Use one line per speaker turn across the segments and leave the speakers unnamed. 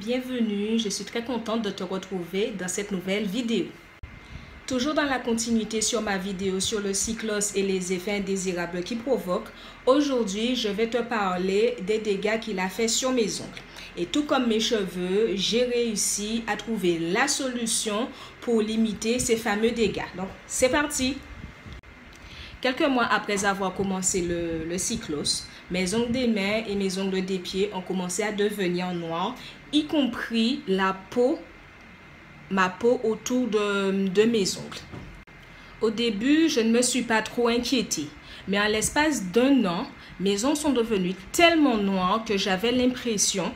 bienvenue, je suis très contente de te retrouver dans cette nouvelle vidéo. Toujours dans la continuité sur ma vidéo sur le cyclos et les effets indésirables qu'il provoque, aujourd'hui je vais te parler des dégâts qu'il a fait sur mes ongles. Et tout comme mes cheveux, j'ai réussi à trouver la solution pour limiter ces fameux dégâts. Donc c'est parti! Quelques mois après avoir commencé le cyclos, mes ongles des mains et mes ongles des pieds ont commencé à devenir noirs, y compris ma peau autour de mes ongles. Au début, je ne me suis pas trop inquiétée, mais en l'espace d'un an, mes ongles sont devenus tellement noirs que j'avais l'impression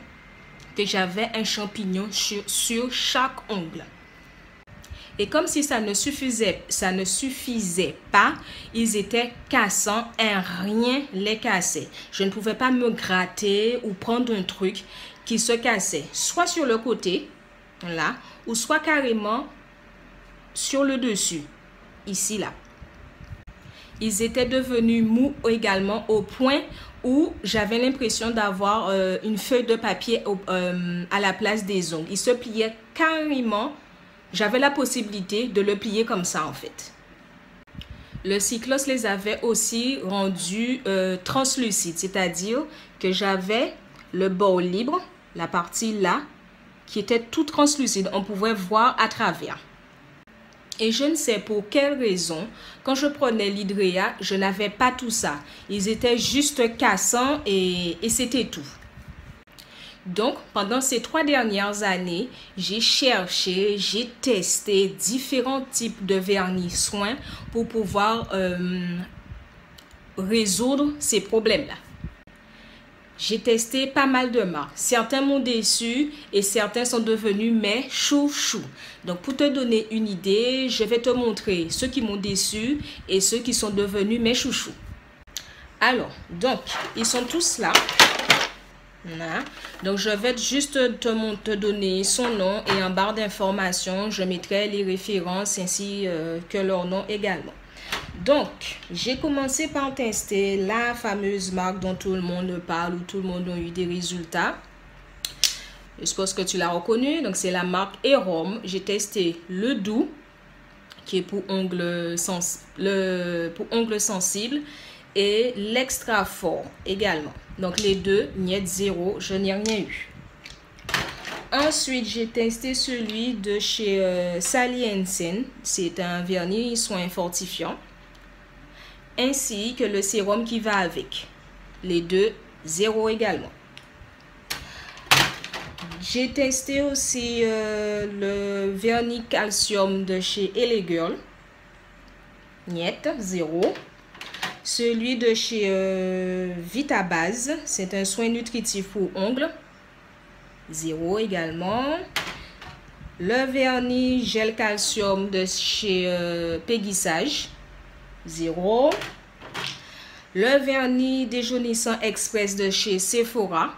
que j'avais un champignon sur chaque ongle. Et comme si ça ne suffisait pas, ils étaient cassants et rien les cassait. Je ne pouvais pas me gratter ou prendre un truc qui se cassait, soit sur le côté, là, ou soit carrément sur le dessus, ici, là. Ils étaient devenus mous également au point où j'avais l'impression d'avoir une feuille de papier à la place des ongles. Ils se pliaient carrément. J'avais la possibilité de le plier comme ça en fait. Le cyclos les avait aussi rendus translucides, c'est-à-dire que j'avais le bord libre, la partie là, qui était tout translucide. On pouvait voir à travers. Et je ne sais pour quelle raison, quand je prenais l'hydréa, je n'avais pas tout ça. Ils étaient juste cassants et c'était tout. Donc, pendant ces 3 dernières années, j'ai cherché, j'ai testé différents types de vernis soins pour pouvoir résoudre ces problèmes-là. J'ai testé pas mal de marques. Certains m'ont déçu et certains sont devenus mes chouchous. Donc, pour te donner une idée, je vais te montrer ceux qui m'ont déçu et ceux qui sont devenus mes chouchous. Alors, donc, ils sont tous là. Là. Donc, je vais juste te donner son nom et en barre d'informations, je mettrai les références ainsi que leur nom également. Donc, j'ai commencé par tester la fameuse marque dont tout le monde parle, où tout le monde a eu des résultats. Je suppose que tu l'as reconnu. Donc, c'est la marque Erom. J'ai testé le doux, qui est pour ongles sensibles, et l'extra fort également. Donc, les deux, niet zéro, je n'ai rien eu. Ensuite, j'ai testé celui de chez Sally Hansen. C'est un vernis soin fortifiant. Ainsi que le sérum qui va avec. Les deux, zéro également. J'ai testé aussi le vernis calcium de chez LA Girl. Niet, zéro. Celui de chez Vitabase, c'est un soin nutritif pour ongles. 0 également. Le vernis gel calcium de chez Péguissage. 0. Le vernis déjaunissant express de chez Sephora.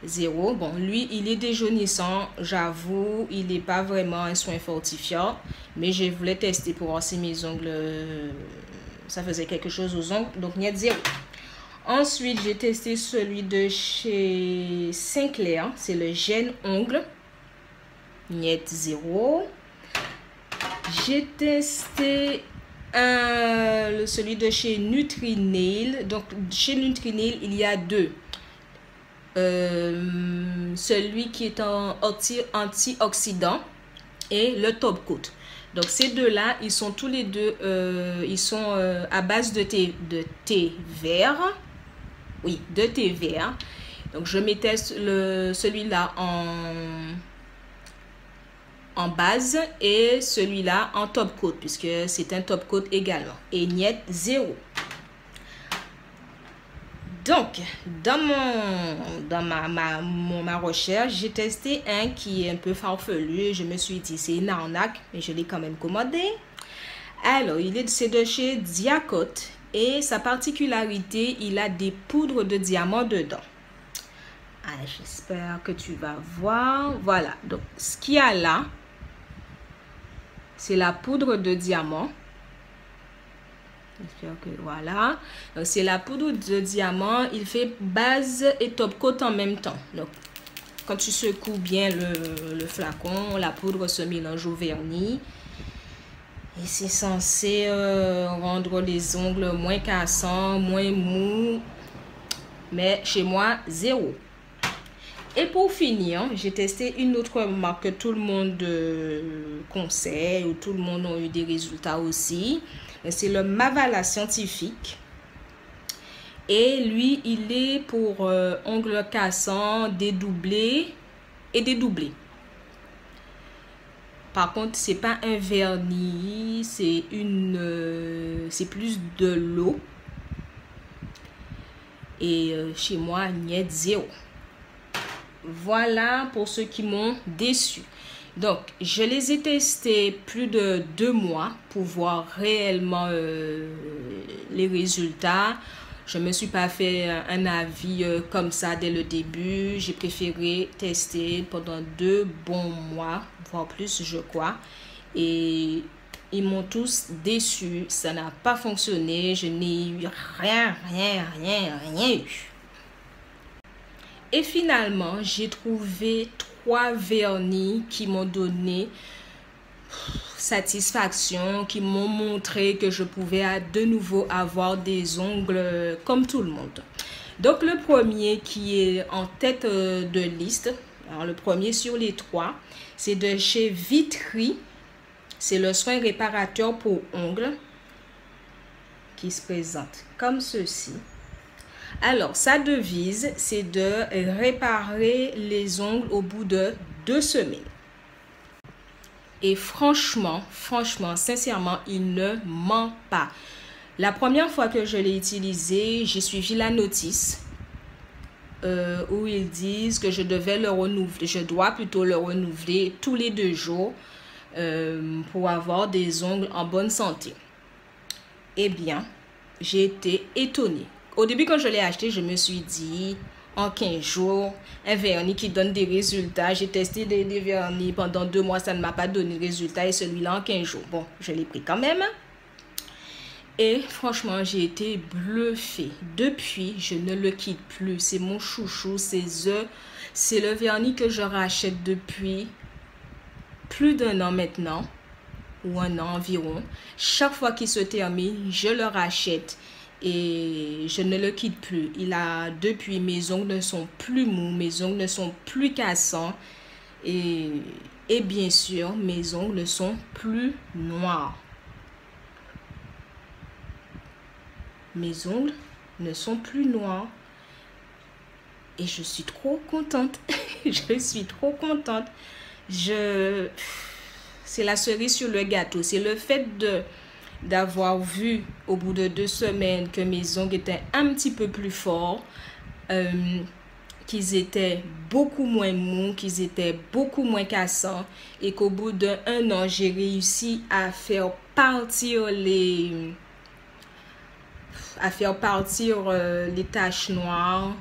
0. Bon, lui, il est déjaunissant. J'avoue, il n'est pas vraiment un soin fortifiant. Mais je voulais tester pour voir si mes ongles... ça faisait quelque chose aux ongles, donc niet 0. Ensuite, j'ai testé celui de chez Sinclair, c'est le gène ongle, niet 0. J'ai testé celui de chez Nutrinail. Donc, chez Nutrinail, il y a deux. Celui qui est en antioxydant et le top coat. Donc, ces deux-là, ils sont tous les deux, ils sont à base de thé vert. Oui, de thé vert. Donc, je mettais celui-là en base et celui-là en top coat, puisque c'est un top coat également. Et niet 0. Donc, dans ma recherche, j'ai testé un qui est un peu farfelu. Je me suis dit, c'est une arnaque, mais je l'ai quand même commandé. Alors, c'est de chez Diacote et sa particularité, il a des poudres de diamant dedans. Ah, j'espère que tu vas voir. Voilà, donc ce qu'il y a là, c'est la poudre de diamant. J'espère que voilà. C'est la poudre de diamant. Il fait base et top coat en même temps. Donc, quand tu secoues bien le flacon, la poudre se mélange au vernis. Et c'est censé rendre les ongles moins cassants, moins mous. Mais chez moi, zéro. Et pour finir, j'ai testé une autre marque que tout le monde conseille, ou tout le monde a eu des résultats aussi. C'est le Mavala Scientifique. Et lui, il est pour ongles cassants, dédoublés et dédoublés. Par contre, c'est pas un vernis, c'est plus de l'eau. Et chez moi, il n'y a zéro. Voilà pour ceux qui m'ont déçu. Donc, je les ai testés plus de 2 mois pour voir réellement les résultats. Je ne me suis pas fait un avis comme ça dès le début. J'ai préféré tester pendant 2 bons mois, voire plus, je crois. Et ils m'ont tous déçu. Ça n'a pas fonctionné. Je n'ai eu rien eu. Et finalement, j'ai trouvé 3 vernis qui m'ont donné satisfaction, qui m'ont montré que je pouvais de nouveau avoir des ongles comme tout le monde. Donc, le premier qui est en tête de liste, alors le premier sur les 3, c'est de chez Vitry. C'est le soin réparateur pour ongles qui se présente comme ceci. Alors, sa devise, c'est de réparer les ongles au bout de 2 semaines. Et franchement, sincèrement, il ne ment pas. La première fois que je l'ai utilisé, j'ai suivi la notice où ils disent que je devais le renouveler. Je dois plutôt le renouveler tous les 2 jours pour avoir des ongles en bonne santé. Eh bien, j'ai été étonnée. Au début, quand je l'ai acheté, je me suis dit, en 15 jours, un vernis qui donne des résultats. J'ai testé des vernis pendant 2 mois, ça ne m'a pas donné de résultats. Et celui-là, en 15 jours. Bon, je l'ai pris quand même. Et franchement, j'ai été bluffée. Depuis, je ne le quitte plus. C'est mon chouchou, c'est le vernis que je rachète depuis plus d'1 an maintenant. Ou 1 an environ. Chaque fois qu'il se termine, je le rachète. Et je ne le quitte plus. Depuis, mes ongles ne sont plus mous, mes ongles ne sont plus cassants. Et bien sûr, mes ongles ne sont plus noirs. Mes ongles ne sont plus noirs. Et je suis trop contente. Je suis trop contente. C'est la cerise sur le gâteau. C'est le fait d'avoir vu au bout de 2 semaines que mes ongles étaient un petit peu plus forts, qu'ils étaient beaucoup moins mous, qu'ils étaient beaucoup moins cassants et qu'au bout d'1 an, j'ai réussi à faire partir les taches noires,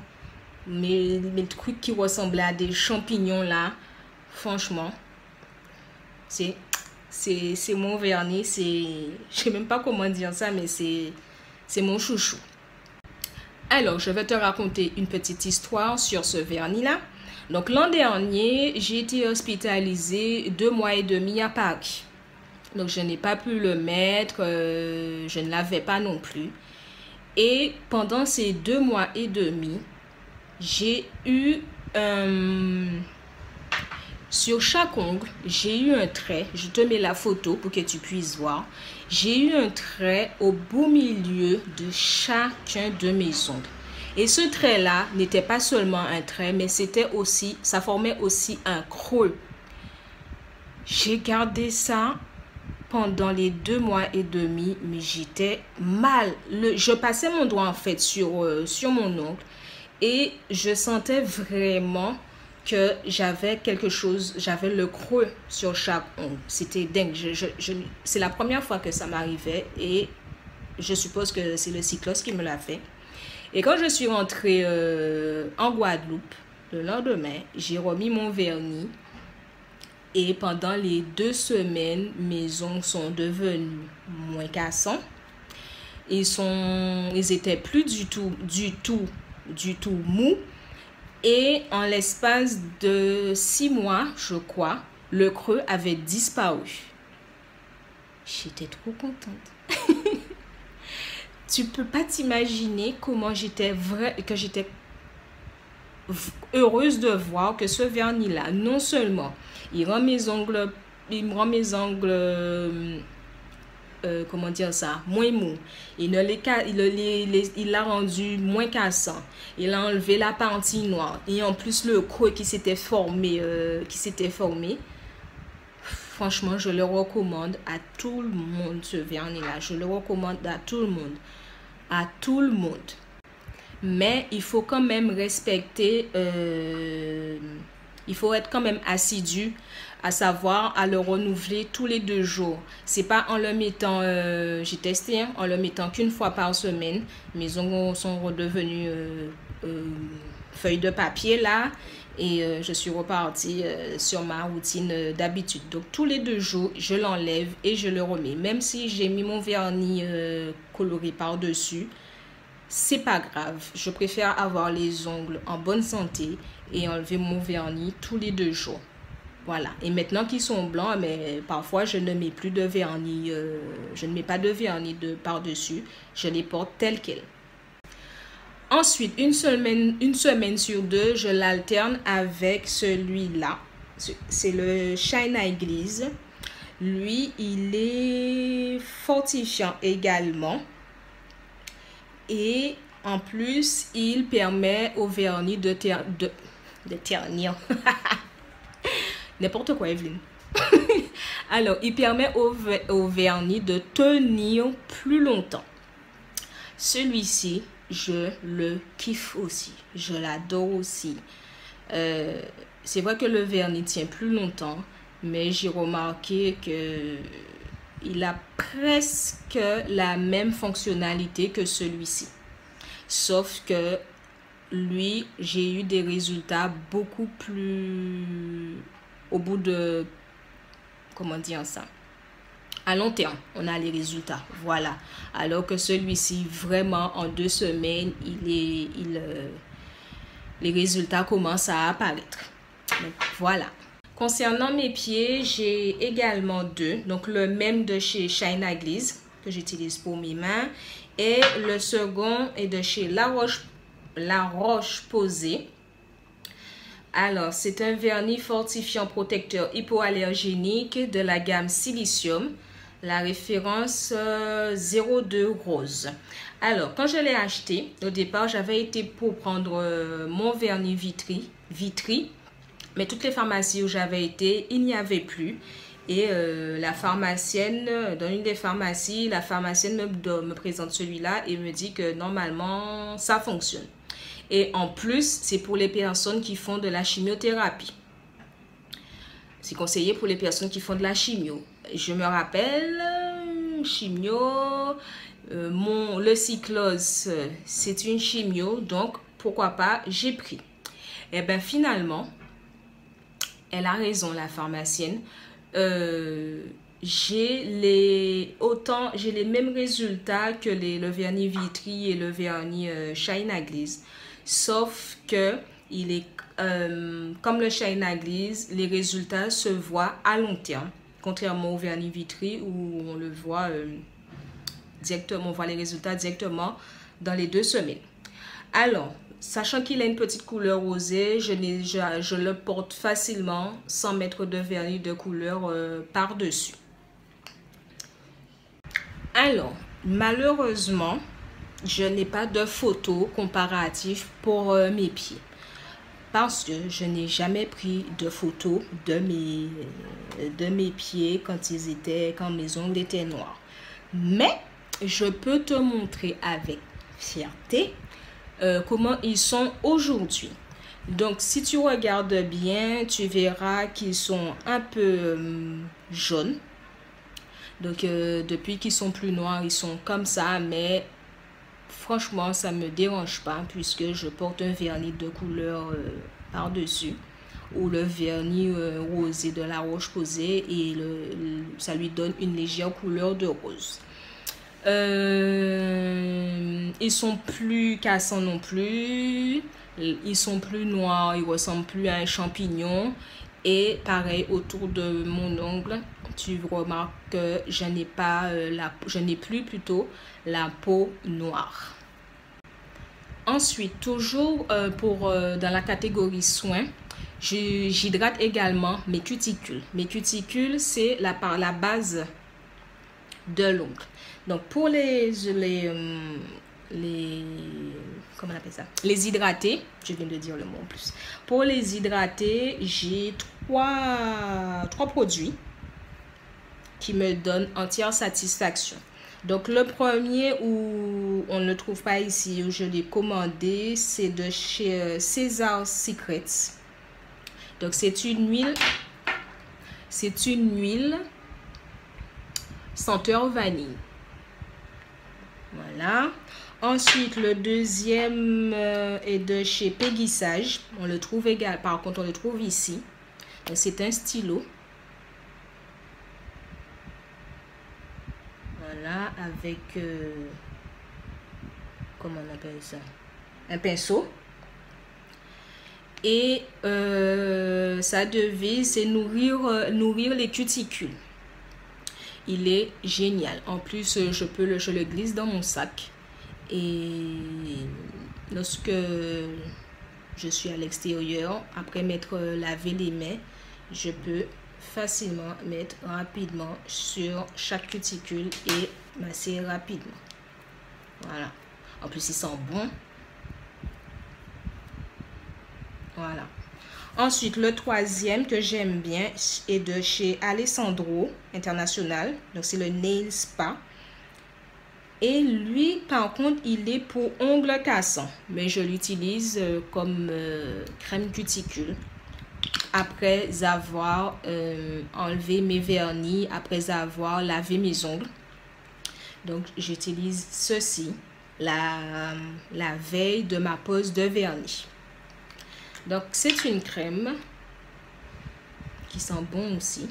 mes trucs qui ressemblaient à des champignons là. Franchement, c'est mon vernis, je sais même pas comment dire ça, mais c'est mon chouchou. Alors, je vais te raconter une petite histoire sur ce vernis-là. Donc, l'an dernier, j'ai été hospitalisée 2 mois et demi à Paris. Donc, je n'ai pas pu le mettre, je ne l'avais pas non plus. Et pendant ces 2 mois et demi, j'ai eu sur chaque ongle, j'ai eu un trait. Je te mets la photo pour que tu puisses voir. J'ai eu un trait au beau milieu de chacun de mes ongles. Et ce trait-là n'était pas seulement un trait, mais ça formait aussi un creux. J'ai gardé ça pendant les 2 mois et demi, mais j'étais mal. Je passais mon doigt en fait sur mon ongle et je sentais vraiment que j'avais quelque chose, j'avais le creux sur chaque ongle. C'était dingue. C'est la première fois que ça m'arrivait et je suppose que c'est le cyclos qui me l'a fait. Et quand je suis rentrée en Guadeloupe, le lendemain, j'ai remis mon vernis et pendant les 2 semaines, mes ongles sont devenus moins cassants. Ils étaient plus du tout mous. Et en l'espace de 6 mois, je crois, le creux avait disparu. J'étais trop contente. Tu peux pas t'imaginer comment j'étais heureuse de voir que ce vernis-là, non seulement il rend mes ongles, comment dire ça, moins mou. Il l'a rendu moins cassant. Il a enlevé la partie noire. Et en plus, le creux qui s'était formé. Franchement, je le recommande à tout le monde, ce vernis-là. Je le recommande à tout le monde. À tout le monde. Mais il faut quand même respecter... il faut être quand même assidu, à savoir à le renouveler tous les 2 jours. C'est pas en le mettant, j'ai testé, hein, en le mettant qu'une fois par semaine. Mes ongles sont redevenus feuilles de papier là. Et je suis repartie sur ma routine d'habitude. Donc tous les 2 jours, je l'enlève et je le remets. Même si j'ai mis mon vernis coloré par-dessus, c'est pas grave. Je préfère avoir les ongles en bonne santé et enlever mon vernis tous les 2 jours. Voilà. Et maintenant qu'ils sont blancs, mais parfois je ne mets plus de vernis. Je ne mets pas de vernis par-dessus. Je les porte tels quels. Ensuite, une semaine sur 2, je l'alterne avec celui-là. C'est le Shine Eye Glaze. Lui, il est fortifiant également. Et en plus, il permet au vernis de ternir. N'importe quoi, Evelyne. Alors, il permet au vernis de tenir plus longtemps. Celui-ci, je le kiffe aussi. Je l'adore aussi. C'est vrai que le vernis tient plus longtemps, mais j'ai remarqué que il a presque la même fonctionnalité que celui-ci. Sauf que lui, j'ai eu des résultats beaucoup plus... Au bout de... Comment dire ça? À long terme, on a les résultats. Voilà. Alors que celui-ci, vraiment, en 2 semaines, les résultats commencent à apparaître. Donc, voilà. Concernant mes pieds, j'ai également 2. Donc, le même de chez Shine Eye Glaze que j'utilise pour mes mains. Et le second est de chez La Roche-Posay. Alors, c'est un vernis fortifiant protecteur hypoallergénique de la gamme Silicium. La référence 02 rose. Alors, quand je l'ai acheté, au départ, j'avais été pour prendre mon vernis Vitry. Mais toutes les pharmacies où j'avais été, il n'y avait plus. Et la pharmacienne, dans une des pharmacies, la pharmacienne me présente celui-là et me dit que normalement, ça fonctionne. Et en plus, c'est pour les personnes qui font de la chimiothérapie. C'est conseillé pour les personnes qui font de la chimio. Je me rappelle, chimio, le cyclose, c'est une chimio. Donc, pourquoi pas, j'ai pris. Et bien, finalement, elle a raison, la pharmacienne. J'ai les mêmes résultats que le vernis Vitry et le vernis Shine Eye Glaze. Sauf que il est comme le Shine Eye Glaze, les résultats se voient à long terme. Contrairement au vernis Vitry où on le voit directement, on voit les résultats directement dans les 2 semaines. Alors, sachant qu'il a une petite couleur rosée, je le porte facilement sans mettre de vernis de couleur par-dessus. Alors, malheureusement, je n'ai pas de photo comparative pour mes pieds. Parce que je n'ai jamais pris de photo de mes pieds quand mes ongles étaient noirs. Mais je peux te montrer avec fierté comment ils sont aujourd'hui. Donc, si tu regardes bien, tu verras qu'ils sont un peu jaunes. Donc, depuis qu'ils sont plus noirs, ils sont comme ça. Mais franchement, ça ne me dérange pas puisque je porte un vernis de couleur par-dessus. Ou le vernis rosé de La Roche-Posay et ça lui donne une légère couleur de rose. Et ils sont plus cassants non plus. Ils sont plus noirs, ils ressemblent plus à un champignon. Et pareil, autour de mon ongle, tu remarques que je n'ai plus plutôt la peau noire. Ensuite, toujours dans la catégorie soins, j'hydrate également mes cuticules. Mes cuticules, c'est la base de l'ongle. Donc, pour comment on appelle ça? Les hydrater, je viens de dire le mot en plus. Pour les hydrater, j'ai trois produits qui me donnent entière satisfaction. Donc, le premier où on ne le trouve pas ici, où je l'ai commandé, c'est de chez César Secrets. Donc, c'est une huile senteur vanille. Voilà. Ensuite, le deuxième est de chez Peggy Sage. On le trouve également, par contre, on le trouve ici. C'est un stylo. Voilà, avec, comment on appelle ça? Un pinceau. Et sa devise, c'est nourrir les cuticules. Il est génial. En plus, je le glisse dans mon sac. Et lorsque je suis à l'extérieur, après m'être lavé les mains, je peux facilement mettre rapidement sur chaque cuticule et masser rapidement. Voilà. En plus, il sent bon. Voilà. Ensuite, le troisième que j'aime bien est de chez Alessandro International. Donc, c'est le Nail Spa. Et lui, par contre, il est pour ongles cassants. Mais je l'utilise comme crème cuticule. Après avoir enlevé mes vernis, après avoir lavé mes ongles. Donc, j'utilise ceci la veille de ma pose de vernis. Donc, c'est une crème qui sent bon aussi.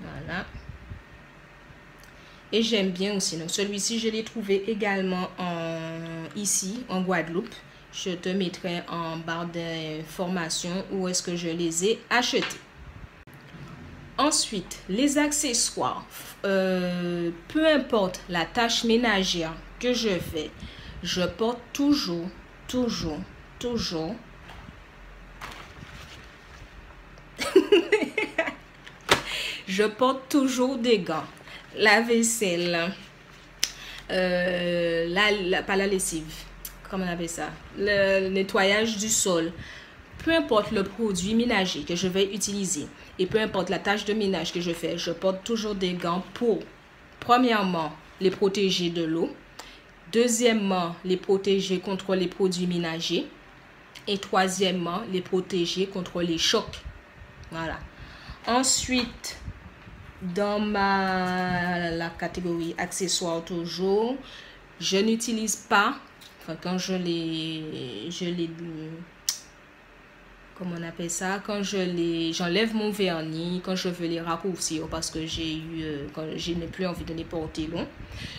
Voilà. Et j'aime bien aussi. Donc, celui-ci, je l'ai trouvé également ici, en Guadeloupe. Je te mettrai en barre d'informations où est-ce que je les ai achetés. Ensuite, les accessoires. Peu importe la tâche ménagère que je fais, je porte toujours je porte toujours des gants. La vaisselle, pas la lessive, comment on appelle ça, le nettoyage du sol. Peu importe le produit ménager que je vais utiliser et peu importe la tâche de ménage que je fais, je porte toujours des gants pour, premièrement, les protéger de l'eau. Deuxièmement, les protéger contre les produits ménagers. Et troisièmement, les protéger contre les chocs. Voilà. Ensuite, dans la catégorie accessoires toujours, je n'utilise pas, enfin quand comment on appelle ça, quand j'enlève mon vernis, quand je veux les raccourcir parce que quand je n'ai plus envie de les porter long,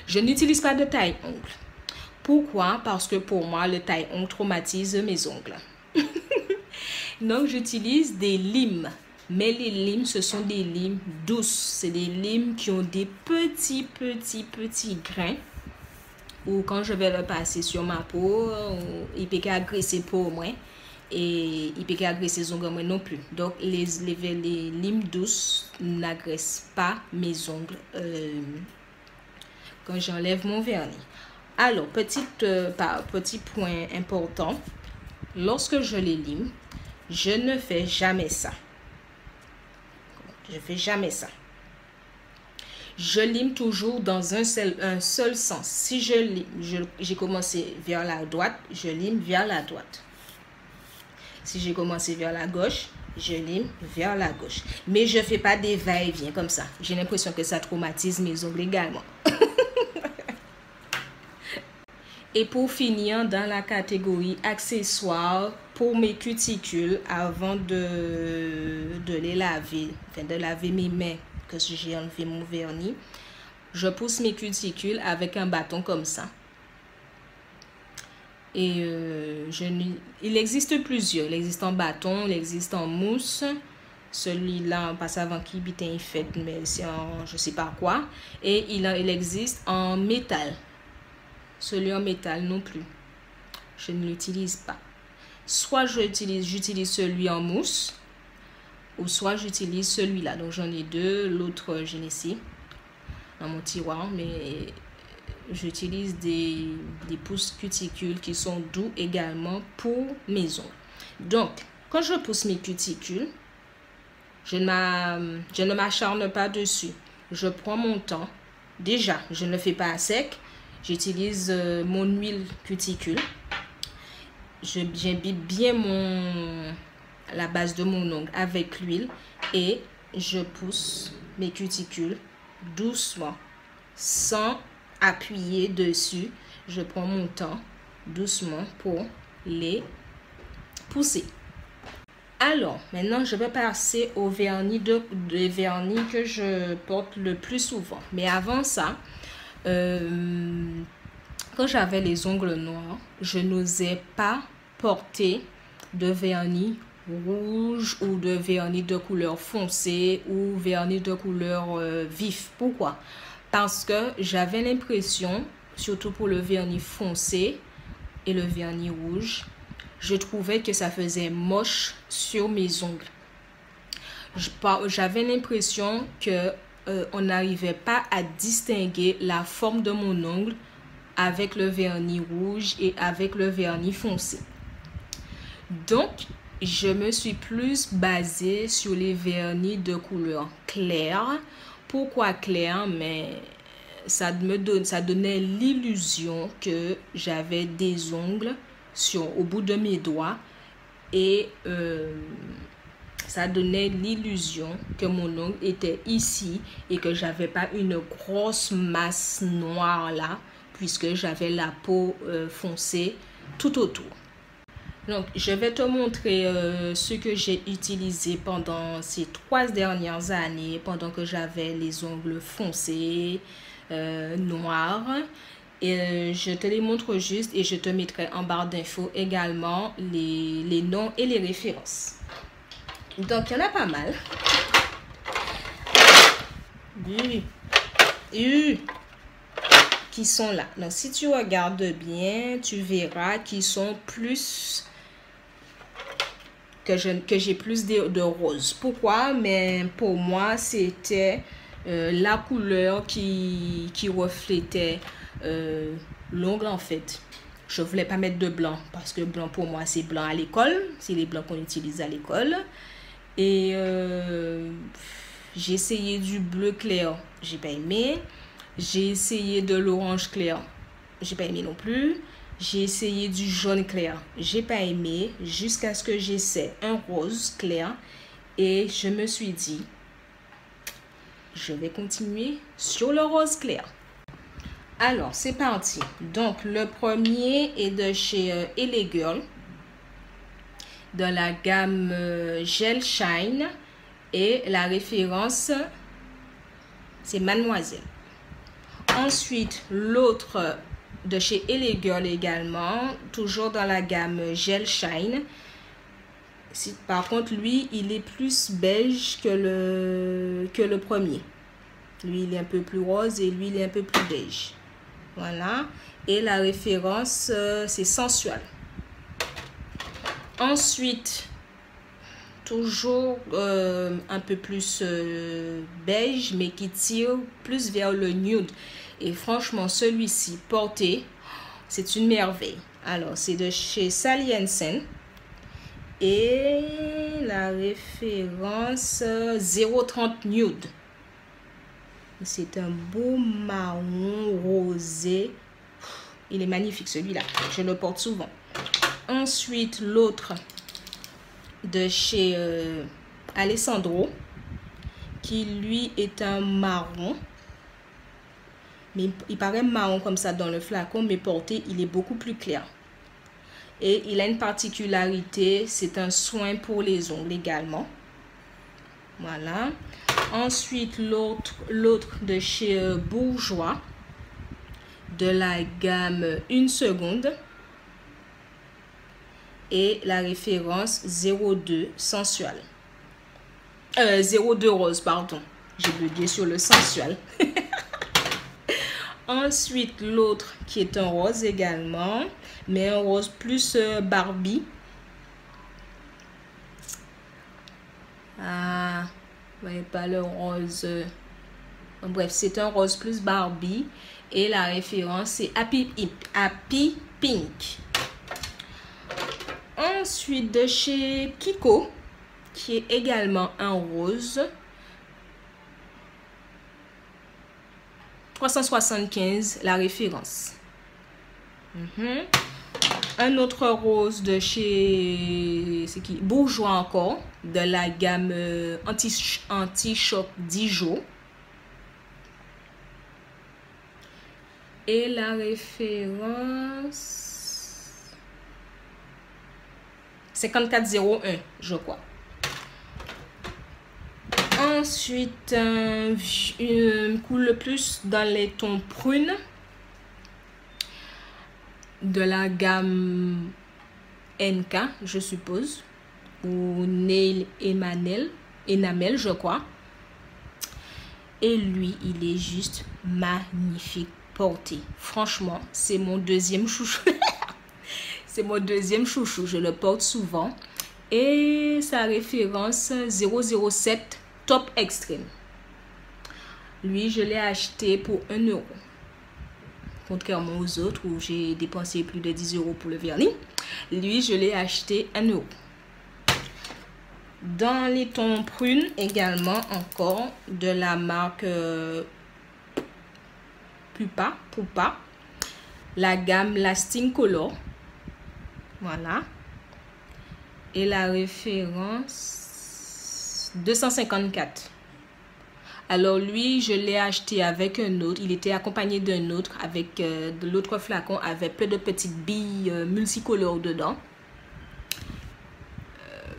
je n'utilise pas de taille-ongle. Pourquoi? Parce que pour moi, le taille-ongle traumatise mes ongles. Donc, j'utilise des limes. Mais les limes, ce sont des limes douces. C'est des limes qui ont des petits grains. Ou quand je vais le passer sur ma peau, il peut agresser pour moi. Et il peut agresser les ongles moi non plus. Donc, les limes douces n'agressent pas mes ongles quand j'enlève mon vernis. Alors, petit point important, lorsque je les lime, je ne fais jamais ça. Je fais jamais ça. Je lime toujours dans un seul sens. Si j'ai commencé vers la droite, je lime vers la droite. Si j'ai commencé vers la gauche, je lime vers la gauche. Mais je ne fais pas des va-et-vient comme ça. J'ai l'impression que ça traumatise mes ongles également. Et pour finir, dans la catégorie accessoires, pour mes cuticules, avant de les laver, enfin de laver mes mains, que j'ai enlevé mon vernis, je pousse mes cuticules avec un bâton comme ça. Et il existe plusieurs. Il existe en bâton, il existe en mousse. Celui-là, pas avant qui bitin fait, mais c'est en je sais pas quoi. Et il existe en métal. Celui en métal non plus. Je ne l'utilise pas. Soit j'utilise celui en mousse, ou soit j'utilise celui-là. Donc j'en ai deux. L'autre, j'ai laissé dans mon tiroir, mais j'utilise des pousses cuticules qui sont doux également pour mes ongles. Donc, quand je pousse mes cuticules, je ne m'acharne pas dessus. Je prends mon temps. Déjà, je ne le fais pas à sec. J'utilise mon huile cuticule. J'imbibe bien la base de mon ongle avec l'huile et je pousse mes cuticules doucement, sans appuyer dessus. Je prends mon temps doucement pour les pousser. Alors, maintenant, je vais passer au vernis vernis que je porte le plus souvent. Mais avant ça, quand j'avais les ongles noirs, je n'osais pas porter de vernis rouge ou de vernis de couleur foncée ou vernis de couleur vif. Pourquoi? Parce que j'avais l'impression, surtout pour le vernis foncé et le vernis rouge, je trouvais que ça faisait moche sur mes ongles. J'avais l'impression que on n'arrivait pas à distinguer la forme de mon ongle avec le vernis rouge et avec le vernis foncé. Donc, je me suis plus basée sur les vernis de couleur claire. Pourquoi clair? Mais ça donnait l'illusion que j'avais des ongles au bout de mes doigts et ça donnait l'illusion que mon ongle était ici et que j'avais pas une grosse masse noire là puisque j'avais la peau foncée tout autour. Donc, je vais te montrer ce que j'ai utilisé pendant ces 3 dernières années, pendant que j'avais les ongles foncés, noirs. Et je te les montre juste et je te mettrai en barre d'infos également les noms et les références. Donc, il y en a pas mal. Qui sont là. Donc, si tu regardes bien, tu verras qu'ils sont plus... que j'ai plus de rose. Pourquoi? Mais pour moi, c'était la couleur qui reflétait l'ongle en fait. Je voulais pas mettre de blanc parce que blanc pour moi c'est blanc à l'école, c'est les blancs qu'on utilise à l'école. Et j'ai essayé du bleu clair, j'ai pas aimé. J'ai essayé de l'orange clair, j'ai pas aimé non plus. J'ai essayé du jaune clair, j'ai pas aimé, jusqu'à ce que j'essaie un rose clair et je me suis dit je vais continuer sur le rose clair. Alors, c'est parti. Donc, le premier est de chez LA Girl, de la gamme Gel Shine. Et la référence, c'est Mademoiselle. Ensuite, l'autre de chez LA Girl également, toujours dans la gamme Gel Shine. Par contre, lui, il est plus beige que le premier. Lui, il est un peu plus rose et lui, il est un peu plus beige. Voilà. Et la référence, c'est Sensual. Ensuite, toujours un peu plus beige, mais qui tire plus vers le nude. Et franchement, celui-ci, porté, c'est une merveille. Alors, c'est de chez Sally Hansen. Et la référence 030 Nude. C'est un beau marron rosé. Il est magnifique celui-là. Je le porte souvent. Ensuite, l'autre de chez Alessandro, qui lui est un marron. Mais il paraît marron comme ça dans le flacon, mais porté, il est beaucoup plus clair. Et il a une particularité, c'est un soin pour les ongles également. Voilà. Ensuite, l'autre de chez Bourjois, de la gamme 1 seconde. Et la référence 02 sensual. 02 rose, pardon. J'ai bugué sur le sensual. Ensuite, l'autre qui est un rose également, mais un rose plus Barbie. Ah, vous voyez pas le rose. Bref, c'est un rose plus Barbie. Et la référence, c'est Happy Pink. Ensuite, de chez Kiko, qui est également un rose. 375, la référence. Un autre rose de chez Bourjois encore, de la gamme anti-choc Dijon. Et la référence 5401, je crois. Ensuite, une couleur plus dans les tons prunes de la gamme NK, je suppose, ou Nail Enamel, je crois. Et lui, il est juste magnifique porté. Franchement, c'est mon deuxième chouchou. C'est mon deuxième chouchou, je le porte souvent. Et sa référence 007 Top Extreme. Lui, je l'ai acheté pour 1 €. Contrairement aux autres où j'ai dépensé plus de 10 € pour le vernis. Lui, je l'ai acheté 1 €. Dans les tons prunes également, encore de la marque Pupa, la gamme Lasting Color. Voilà. Et la référence 254. Alors lui, je l'ai acheté avec un autre. Il était accompagné d'un autre avec de l'autre flacon avec plein de petites billes multicolores dedans.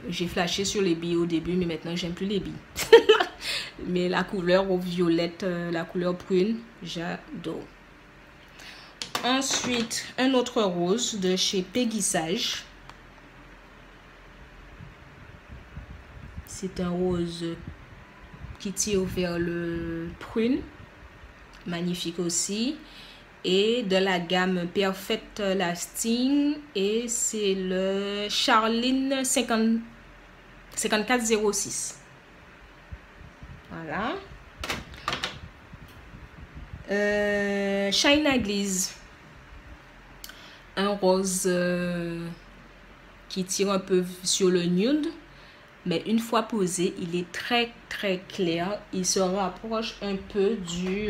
J'ai flashé sur les billes au début, mais maintenant j'aime plus les billes. Mais la couleur au violette, la couleur prune, j'adore. Ensuite, un autre rose de chez Peggy Sage. C'est un rose qui tire vers le prune. Magnifique aussi. Et de la gamme Perfect Lasting. Et c'est le Charline 5406. Voilà. China Glaze. Un rose qui tire un peu sur le nude. Mais une fois posé, il est très très clair. Il se rapproche un peu du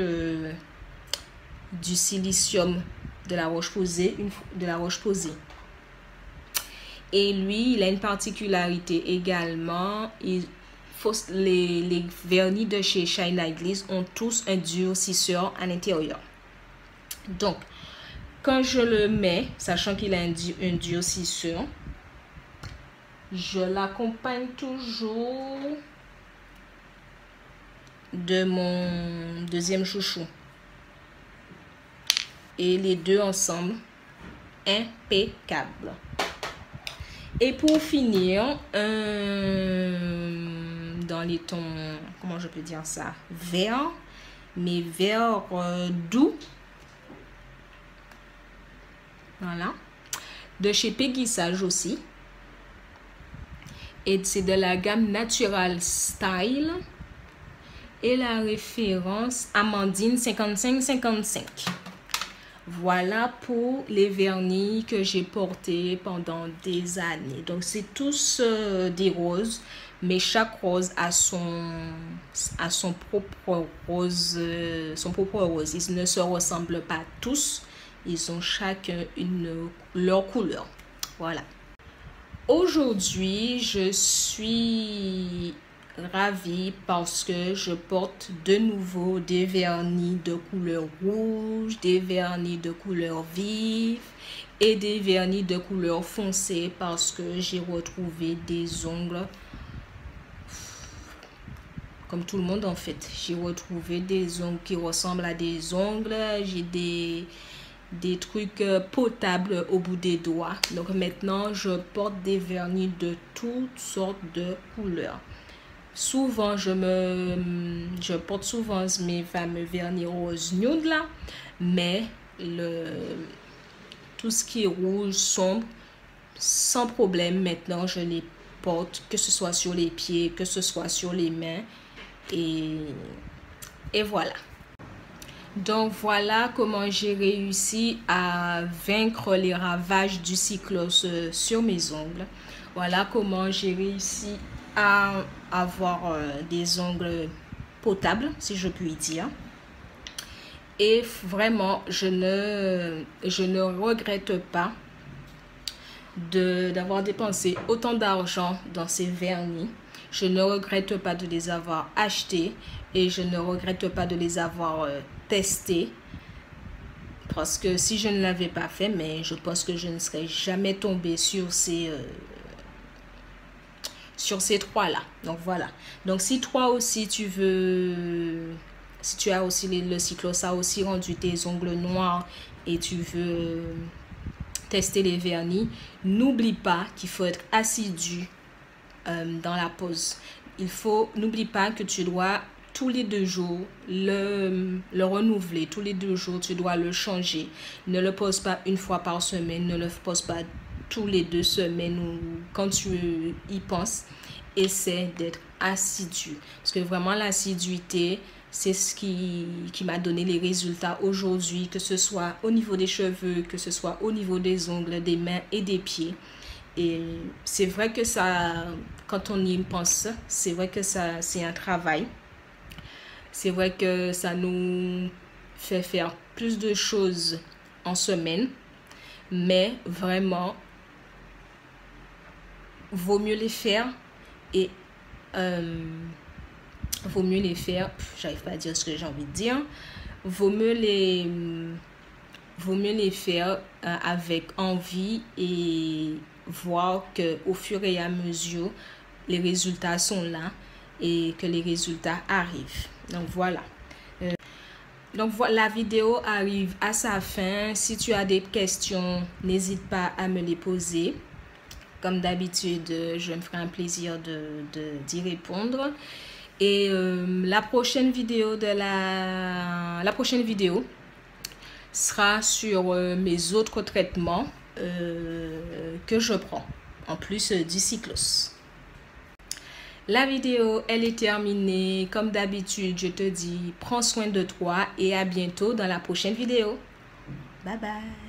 silicium de la roche posée. Et lui, il a une particularité également. Les vernis de chez China Glaze ont tous un durcisseur à l'intérieur. Donc, quand je le mets, sachant qu'il a un durcisseur, je l'accompagne toujours de mon deuxième chouchou. Et les deux ensemble, impeccable. Et pour finir, dans les tons, comment je peux dire ça, vert, mais vert doux. Voilà. De chez Peggy Sage aussi. Et c'est de la gamme Natural Style. Et la référence Amandine 5555. Voilà pour les vernis que j'ai portés pendant des années. Donc, c'est tous des roses. Mais chaque rose a son propre rose. Ils ne se ressemblent pas tous. Ils ont chacun leur couleur. Voilà. Aujourd'hui, je suis ravie parce que je porte de nouveau des vernis de couleur rouge, des vernis de couleur vive et des vernis de couleur foncée parce que j'ai retrouvé des ongles comme tout le monde en fait. J'ai retrouvé des ongles qui ressemblent à des ongles. J'ai des trucs potables au bout des doigts. Donc maintenant, je porte des vernis de toutes sortes de couleurs. Souvent, je porte souvent mes fameux vernis rose nude là, mais tout ce qui est rouge sombre, sans problème, maintenant je les porte, que ce soit sur les pieds, que ce soit sur les mains, et voilà. Donc voilà comment j'ai réussi à vaincre les ravages du cyclos sur mes ongles. Voilà comment j'ai réussi à avoir des ongles potables, si je puis dire. Et vraiment, je ne regrette pas d'avoir dépensé autant d'argent dans ces vernis. Je ne regrette pas de les avoir achetés et je ne regrette pas de les avoir testés. Parce que si je ne l'avais pas fait, mais je pense que je ne serais jamais tombée sur ces trois-là. Donc voilà. Donc si toi aussi tu veux, si tu as aussi le cyclos a aussi rendu tes ongles noirs et tu veux tester les vernis, n'oublie pas qu'il faut être assidu dans la pose. N'oublie pas que tu dois tous les 2 jours le renouveler. Tous les 2 jours, tu dois le changer. Ne le pose pas une fois par semaine, ne le pose pas tous les 2 semaines ou quand tu y penses. Essaie d'être assidu. Parce que vraiment l'assiduité, c'est ce qui m'a donné les résultats aujourd'hui, que ce soit au niveau des cheveux, que ce soit au niveau des ongles, des mains et des pieds. Et c'est vrai que ça, quand on y pense, c'est vrai que ça, c'est un travail. C'est vrai que ça nous fait faire plus de choses en semaine. Mais vraiment, vaut mieux les faire et vaut mieux les faire, j'arrive pas à dire ce que j'ai envie de dire, vaut mieux les faire avec envie et voir que au fur et à mesure les résultats sont là et que les résultats arrivent. Donc voilà. Donc voilà, la vidéo arrive à sa fin. Si tu as des questions, n'hésite pas à me les poser. Comme d'habitude, je me ferai un plaisir d'y répondre. Et la prochaine vidéo sera sur mes autres traitements que je prends, en plus du cyclos. La vidéo, elle est terminée. Comme d'habitude, je te dis, prends soin de toi et à bientôt dans la prochaine vidéo. Bye bye.